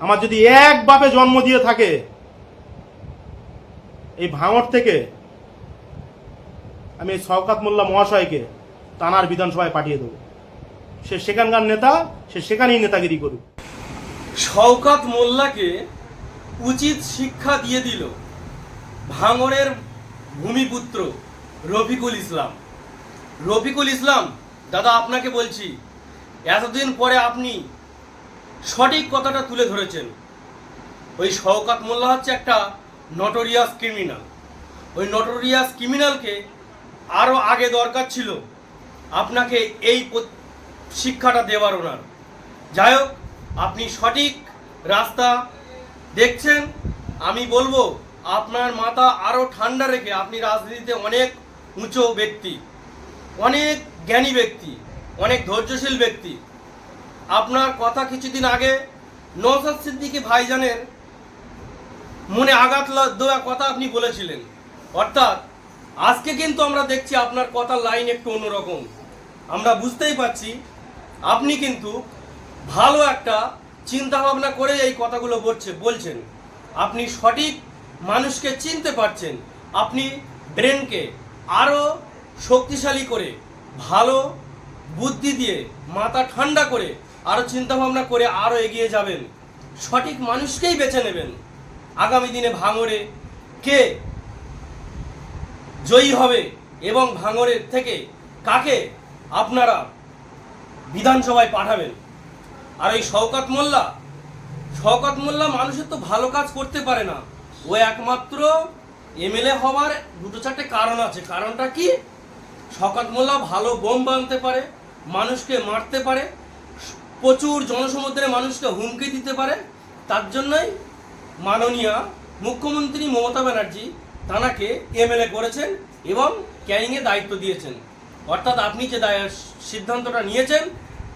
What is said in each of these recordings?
আমার যদি এক বাপে জন্ম দিয়ে থাকে এই ভাঙড় থেকে আমি এই শওকত মোল্লা মহাশয়কে তানার বিধানসভায় পাঠিয়ে দেবো। সে সেখানকার নেতা, সে সেখানেই নেতাগিরি করুক। শওকত মোল্লাকে উচিত শিক্ষা দিয়ে দিল ভাঙড়ের ভূমিপুত্র রফিকুল ইসলাম। রফিকুল ইসলাম দাদা, আপনাকে বলছি, এতদিন পরে আপনি সঠিক কথাটা তুলে ধরেছেন। ওই শওকত মোল্লা হচ্ছে একটা নটোরিয়াস ক্রিমিনাল। ওই নটোরিয়াস ক্রিমিনালকে আরও আগে দরকার ছিল আপনাকে এই শিক্ষাটা দেওয়ার ওনার। যাই হোক, আপনি সঠিক রাস্তা দেখছেন। আমি বলবো আপনার মাথা আরও ঠান্ডা রেখে, আপনি রাজনীতিতে অনেক উঁচু ব্যক্তি, অনেক জ্ঞানী ব্যক্তি, অনেক ধৈর্যশীল ব্যক্তি। আপনার কথা কিছুদিন আগে নওশাদ সিদ্দিকী ভাইজানের মনে আঘাত দেওয়া কথা আপনি বলেছিলেন। অর্থাৎ আজকে কিন্তু আমরা দেখছি আপনার কথার লাইন একটু অন্যরকম। আমরা বুঝতেই পারছি আপনি কিন্তু ভালো একটা চিন্তা ভাবনা করে এই কথাগুলো বলছেন। আপনি সঠিক মানুষকে চিনতে পারছেন। আপনি ব্রেনকে আরও শক্তিশালী করে, ভালো বুদ্ধি দিয়ে, মাথা ঠান্ডা করে, আরও চিন্তা ভাবনা করে আরও এগিয়ে যাবেন। সঠিক মানুষকেই বেছে নেবেন। আগামী দিনে ভাঙড়ে কে জয়ী হবে এবং ভাঙড়ের থেকে কাকে আপনারা বিধানসভায় পাঠাবেন। আর এই শওকত মোল্লা মানুষের তো ভালো কাজ করতে পারে না। ও একমাত্র এমএলএ হওয়ার দুটো চারটে কারণ আছে। কারণটা কি? শওকত মোল্লা ভালো বোম বানাতে পারে, মানুষকে মারতে পারে, প্রচুর জনসমুদ্রে মানুষকে হুমকি দিতে পারে। তার জন্যই মাননীয় মুখ্যমন্ত্রী মমতা ব্যানার্জি তানাকে এমএলএ করেছেন এবং ক্যানিংয়ে দায়িত্ব দিয়েছেন। অর্থাৎ আপনি যে সিদ্ধান্তটা নিয়েছেন,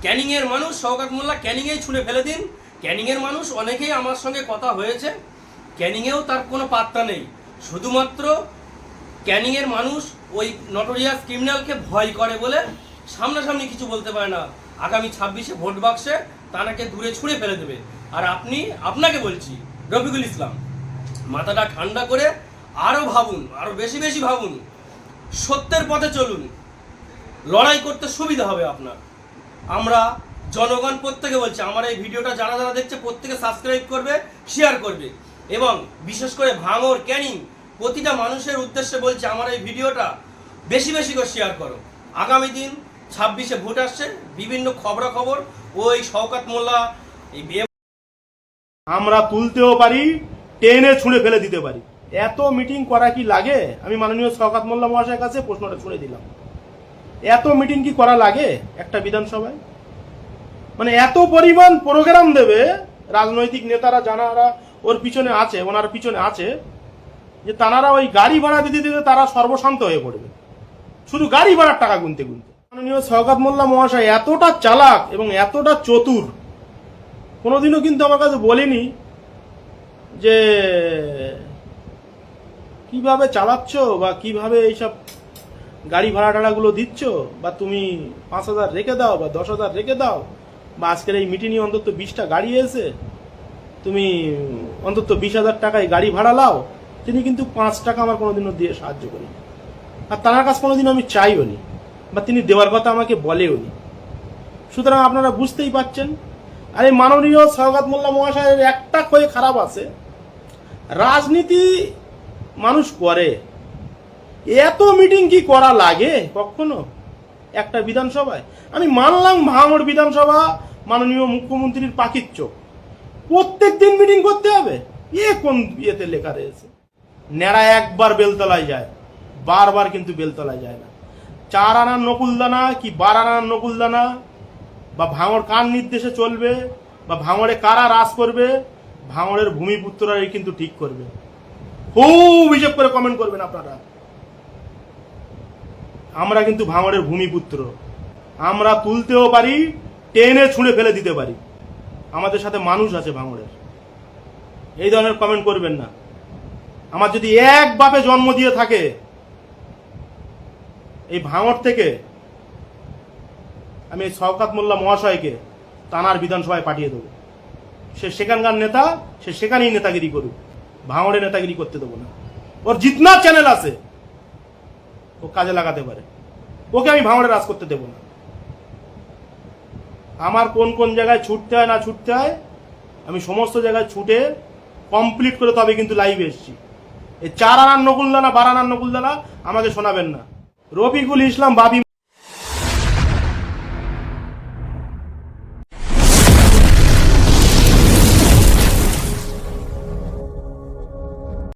ক্যানিংয়ের মানুষ শওকত মোল্লা ক্যানিংয়েই ছুঁড়ে ফেলে দিন। ক্যানিংয়ের মানুষ অনেকেই আমার সঙ্গে কথা হয়েছে, ক্যানিংয়েও তার কোনো পাত্তা নেই। শুধুমাত্র ক্যানিংয়ের মানুষ ওই নটোরিয়াস ক্রিমিনালকে ভয় করে বলে সামনাসামনি কিছু বলতে পারে না। আগামী 26-এ ভোট বাক্সে তানাকে দূরে ছুঁড়ে ফেলে দেবে। আর আপনাকে বলছি রফিকুল ইসলাম, মাথাটা ঠান্ডা করে আরও ভাবুন, আরও বেশি বেশি ভাবুন, সত্যের পথে চলুন। লড়াই করতে সুবিধা হবে আপনার। আমরা জনগণ প্রত্যেকে বলছি, আমার এই ভিডিওটা যারা যারা দেখছে প্রত্যেকে সাবস্ক্রাইব করবে, শেয়ার করবে এবং বিশেষ করে ভাঙড়, ক্যানিং প্রতিটা মানুষের উদ্দেশ্যে বলছি, আমার এই ভিডিওটা বেশি বেশি করে শেয়ার করো। আগামী দিন 26-এ ভোট আসছে, বিভিন্ন খবরাখবর ওই শওকত মোল্লা আমরা তুলতেও পারি, টেনে ছুঁড়ে ফেলে দিতে পারি। এত মিটিং করা কি লাগে? আমি মাননীয় শওকত মোল্লা মহাশয়ের কাছে প্রশ্নটা ছুঁড়ে দিলাম, এত মিটিং কি করা লাগে একটা বিধানসভায়? মানে এত পরিমাণ প্রোগ্রাম দেবে রাজনৈতিক নেতারা, যারা ওর পিছনে আছে, ওনার পিছনে আছে, যে তারা ওই গাড়ি ভাড়া দিতে দিতে তারা সর্বশান্ত হয়ে পড়বে, শুধু গাড়ি ভাড়ার টাকা গুনতে গুনতে। মাননীয় শওকত মোল্লা মহাশয় এতটা চালাক এবং এতটা চতুর কোনোদিনও কিন্তু আমার কাছে বলেনি যে কিভাবে চালাচ্ছ বা কিভাবে এইসব গাড়ি ভাড়া টাড়াগুলো দিচ্ছ, বা তুমি 5,000 রেখে দাও বা 10,000 রেখে দাও, বা আজকের এই মিটিংয়ে অন্তত 20টা গাড়ি এসে তুমি অন্তত 20,000 টাকায় গাড়ি ভাড়া লাও। তিনি কিন্তু 5 টাকা আমার কোনোদিনও দিয়ে সাহায্য করি, আর তার কাছে কোনোদিন আমি চাইও নি, বা তিনি দেওয়ার কথা আমাকে বলেও নি। সুতরাং আপনারা বুঝতেই পারছেন। আর এই মাননীয় শওকত মোল্লা মহাশয়ের একটা হয়ে খারাপ আছে, রাজনীতি মানুষ করে, এত মিটিং কি করা লাগে কখনো একটা বিধানসভায়? আমি মানলাম ভাঙড় বিধানসভা মাননীয় মুখ্যমন্ত্রীর পাখির চোখ, প্রত্যেক দিন মিটিং করতে হবে? কোন ইয়েতে লেখা রয়েছে? নেড়া একবার বেলতলায় যায়, বারবার কিন্তু বেলতলায় যায় না। 4 আনার নকুলদানা কি 12 আনার নকুলদানা, বা ভাঙড় কার নির্দেশে চলবে, বা ভাঙড়ে কারা রাজ করবে, ভাঙড়ের ভূমিপুত্ররাই কিন্তু ঠিক করবে। খুব হিসেব করে কমেন্ট করবেন আপনারা। আমরা কিন্তু ভাঙড়ের ভূমিপুত্র, আমরা তুলতেও পারি, টেনে ছুঁড়ে ফেলে দিতে পারি। আমাদের সাথে মানুষ আছে ভাঙড়ের। এই ধরনের কমেন্ট করবেন না। আমার যদি এক বাপে জন্ম দিয়ে থাকে এই ভাঙড় থেকে আমি শওকত মোল্লা মহাশয়কে তানার বিধানসভায় পাঠিয়ে দেবো। সে সেখানকার নেতা, সে সেখানেই নেতাগিরি করুক, ভাঙড়ে নেতাগিরি করতে দেবো না। ওর জিতনা চ্যানেল আছে, ও কাজে লাগাতে পারে, ওকে আমি ভাঙড়ে রাজ করতে দেবো না। আমার কোন কোন জায়গায় ছুটতে হয় না ছুটতে হয়, আমি সমস্ত জায়গায় ছুটে কমপ্লিট করে তবে কিন্তু লাইভে এসেছি। এই 4 আনার নকুলদানা 12 আনার নকুলদানা আমাকে শোনাবেন না। রফিকুল ইসলাম বাবি